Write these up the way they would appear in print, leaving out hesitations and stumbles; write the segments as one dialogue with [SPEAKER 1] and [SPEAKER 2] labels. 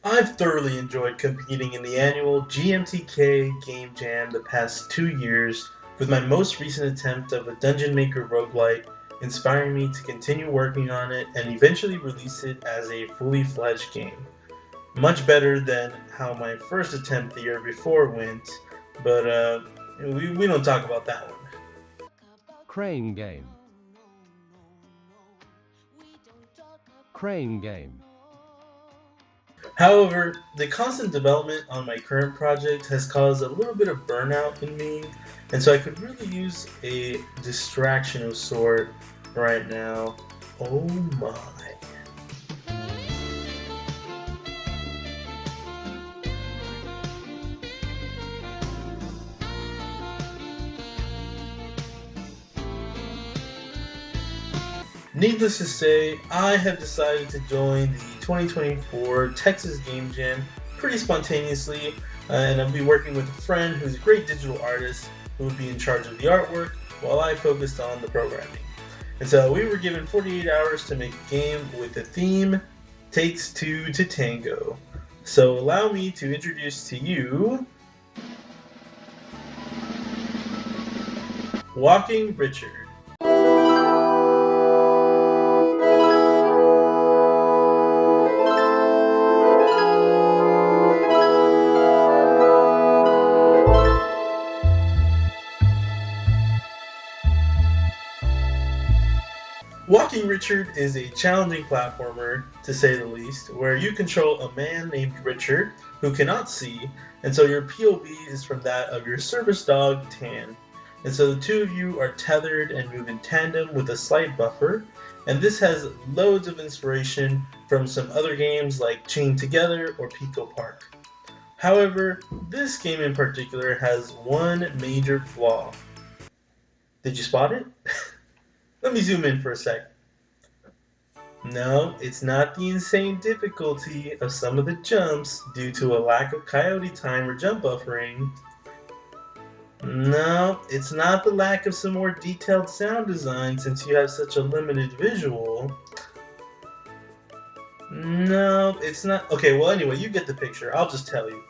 [SPEAKER 1] I've thoroughly enjoyed competing in the annual GMTK Game Jam the past 2 years, with my most recent attempt of a Dungeon Maker roguelite inspiring me to continue working on it and eventually release it as a fully fledged game. Much better than how my first attempt the year before went, but we don't talk about that one.
[SPEAKER 2] Crane game. Crane game.
[SPEAKER 1] However, the constant development on my current project has caused a little bit of burnout in me, and so I could really use a distraction of sort right now. Oh my. Needless to say, I have decided to join the 2024 Texas Game Jam pretty spontaneously, and I'll be working with a friend who's a great digital artist who will be in charge of the artwork while I focused on the programming. And so we were given 48 hours to make a game with the theme Takes Two to Tango. So allow me to introduce to you Walking Richard. Walking Richard is a challenging platformer, to say the least, where you control a man named Richard who cannot see, and so your POV is from that of your service dog, Tan. And so the two of you are tethered and move in tandem with a slight buffer, and this has loads of inspiration from some other games like Chained Together or Pico Park. However, this game in particular has one major flaw. Did you spot it? Let me zoom in for a sec. No, it's not the insane difficulty of some of the jumps due to a lack of coyote time or jump buffering. No, it's not the lack of some more detailed sound design since you have such a limited visual. No, it's not. Okay, well anyway, you get the picture. I'll just tell you.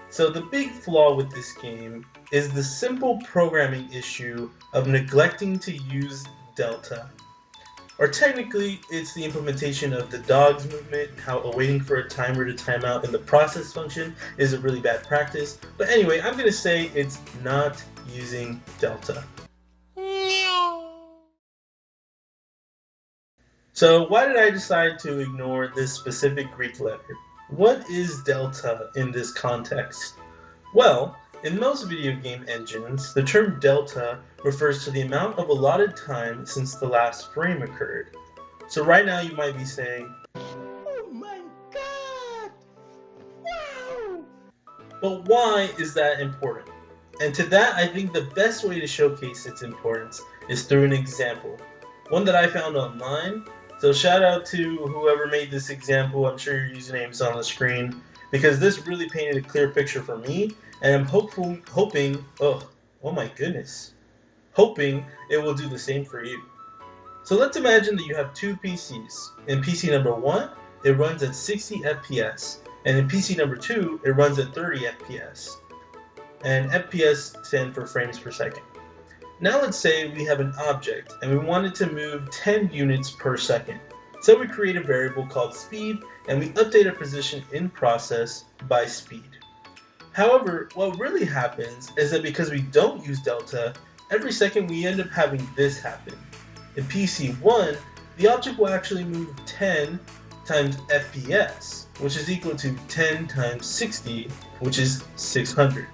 [SPEAKER 1] So the big flaw with this game is the simple programming issue of neglecting to use delta. Or technically, it's the implementation of the dog's movement, how waiting for a timer to time out in the process function is a really bad practice. But anyway, I'm going to say it's not using delta. So why did I decide to ignore this specific Greek letter? What is delta in this context? Well, in most video game engines, the term delta refers to the amount of allotted time since the last frame occurred. So right now you might be saying, "Oh my god! Wow!" But why is that important? And to that, I think the best way to showcase its importance is through an example. One that I found online. So shout out to whoever made this example. I'm sure your username is on the screen, because this really painted a clear picture for me, and I'm hoping, oh my goodness, hoping it will do the same for you. So let's imagine that you have two PCs. In PC number 1, it runs at 60 FPS, and in PC number 2, it runs at 30 FPS. And FPS stand for frames per second. Now let's say we have an object and we want it to move 10 units per second. So we create a variable called speed and we update a position in process by speed. However, what really happens is that because we don't use delta, every second we end up having this happen. In PC1, the object will actually move 10 times FPS, which is equal to 10 times 60, which is 600.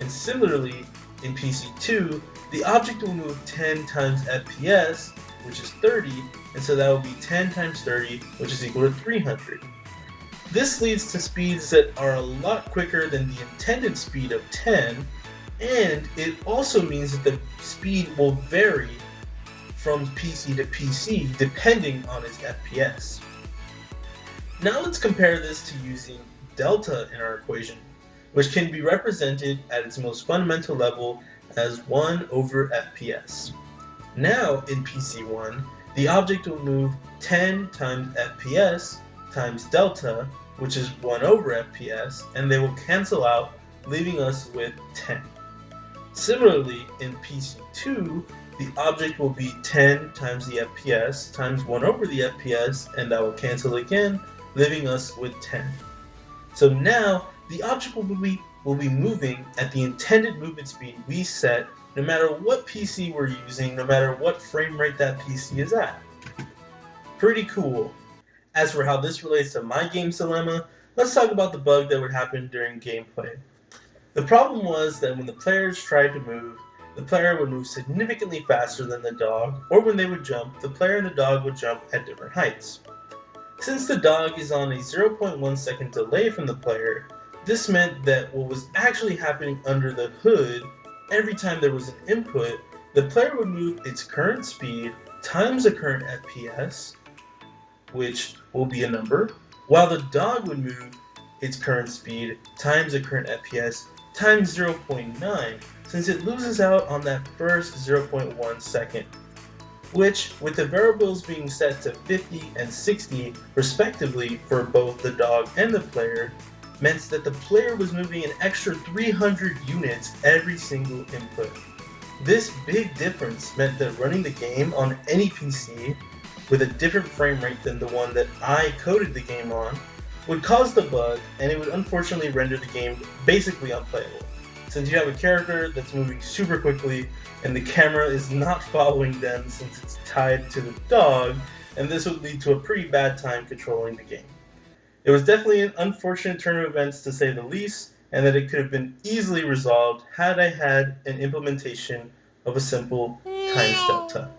[SPEAKER 1] And similarly, in PC2, the object will move 10 times FPS, which is 30, and so that will be 10 times 30, which is equal to 300. This leads to speeds that are a lot quicker than the intended speed of 10, and it also means that the speed will vary from PC to PC depending on its FPS. Now let's compare this to using delta in our equation, which can be represented at its most fundamental level as 1 over FPS. Now in PC1, the object will move 10 times FPS times delta, which is 1 over FPS, and they will cancel out, leaving us with 10. Similarly, in PC2, the object will be 10 times the FPS times 1 over the FPS, and that will cancel again, leaving us with 10. So now, the object will be moving at the intended movement speed we set, no matter what PC we're using, no matter what frame rate that PC is at. Pretty cool. As for how this relates to my game's dilemma, let's talk about the bug that would happen during gameplay. The problem was that when the players tried to move, the player would move significantly faster than the dog, or when they would jump, the player and the dog would jump at different heights. Since the dog is on a 0.1 second delay from the player, this meant that what was actually happening under the hood, every time there was an input, the player would move its current speed times the current FPS, which will be a number, while the dog would move its current speed times the current FPS times 0.9, since it loses out on that first 0.1 second, which, with the variables being set to 50 and 60 respectively for both the dog and the player, meant that the player was moving an extra 300 units every single input. This big difference meant that running the game on any PC with a different frame rate than the one that I coded the game on would cause the bug, and it would unfortunately render the game basically unplayable, since you have a character that's moving super quickly and the camera is not following them since it's tied to the dog, and this would lead to a pretty bad time controlling the game. It was definitely an unfortunate turn of events to say the least, and that it could have been easily resolved had I had an implementation of a simple times delta.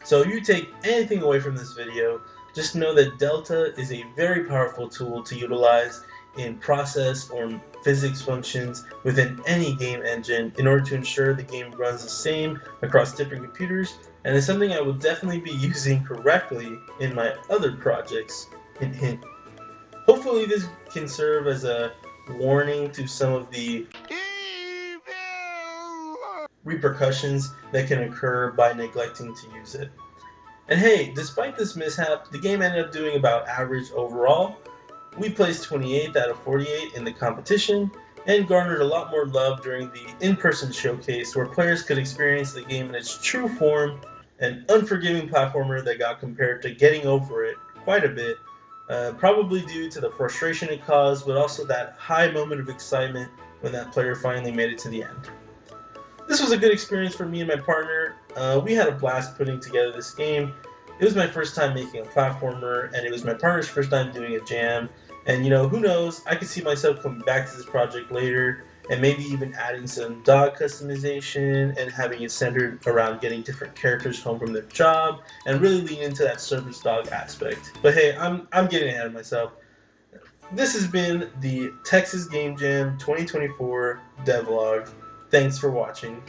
[SPEAKER 1] So if you take anything away from this video, just know that delta is a very powerful tool to utilize in process or physics functions within any game engine in order to ensure the game runs the same across different computers, and is something I will definitely be using correctly in my other projects. Hint, hint. Hopefully this can serve as a warning to some of the repercussions that can occur by neglecting to use it. And hey, despite this mishap, the game ended up doing about average overall. We placed 28th out of 48 in the competition, and garnered a lot more love during the in-person showcase where players could experience the game in its true form, an unforgiving platformer that got compared to Getting Over It quite a bit, probably due to the frustration it caused, but also that high moment of excitement when that player finally made it to the end. This was a good experience for me and my partner. We had a blast putting together this game. It was my first time making a platformer, and it was my partner's first time doing a jam. And who knows, I could see myself coming back to this project later, and maybe even adding some dog customization and having it centered around getting different characters home from their job, and really lean into that service dog aspect. But hey, I'm getting ahead of myself. This has been the Texas Game Jam 2024 Devlog. Thanks for watching.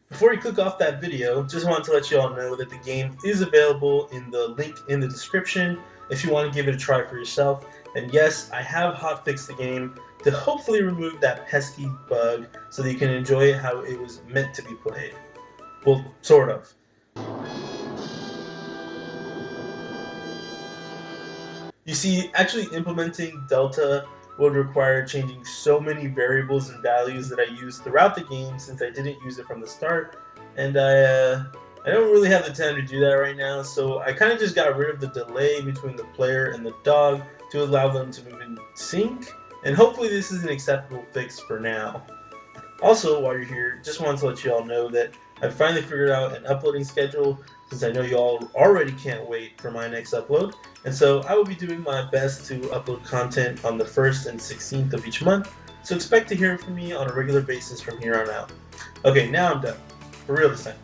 [SPEAKER 1] Before you click off that video, just wanted to let you all know that the game is available in the link in the description if you want to give it a try for yourself. And yes, I have hotfixed the game to hopefully remove that pesky bug so that you can enjoy it how it was meant to be played. Well, sort of. You see, actually implementing delta would require changing so many variables and values that I used throughout the game since I didn't use it from the start, and I don't really have the time to do that right now, so I kind of just got rid of the delay between the player and the dog to allow them to move in sync, and hopefully this is an acceptable fix for now. Also, while you're here, just wanted to let you all know that I finally figured out an uploading schedule, since I know you all already can't wait for my next upload. And so I will be doing my best to upload content on the 1st and 16th of each month, so expect to hear from me on a regular basis from here on out. Okay, now I'm done. For real this time.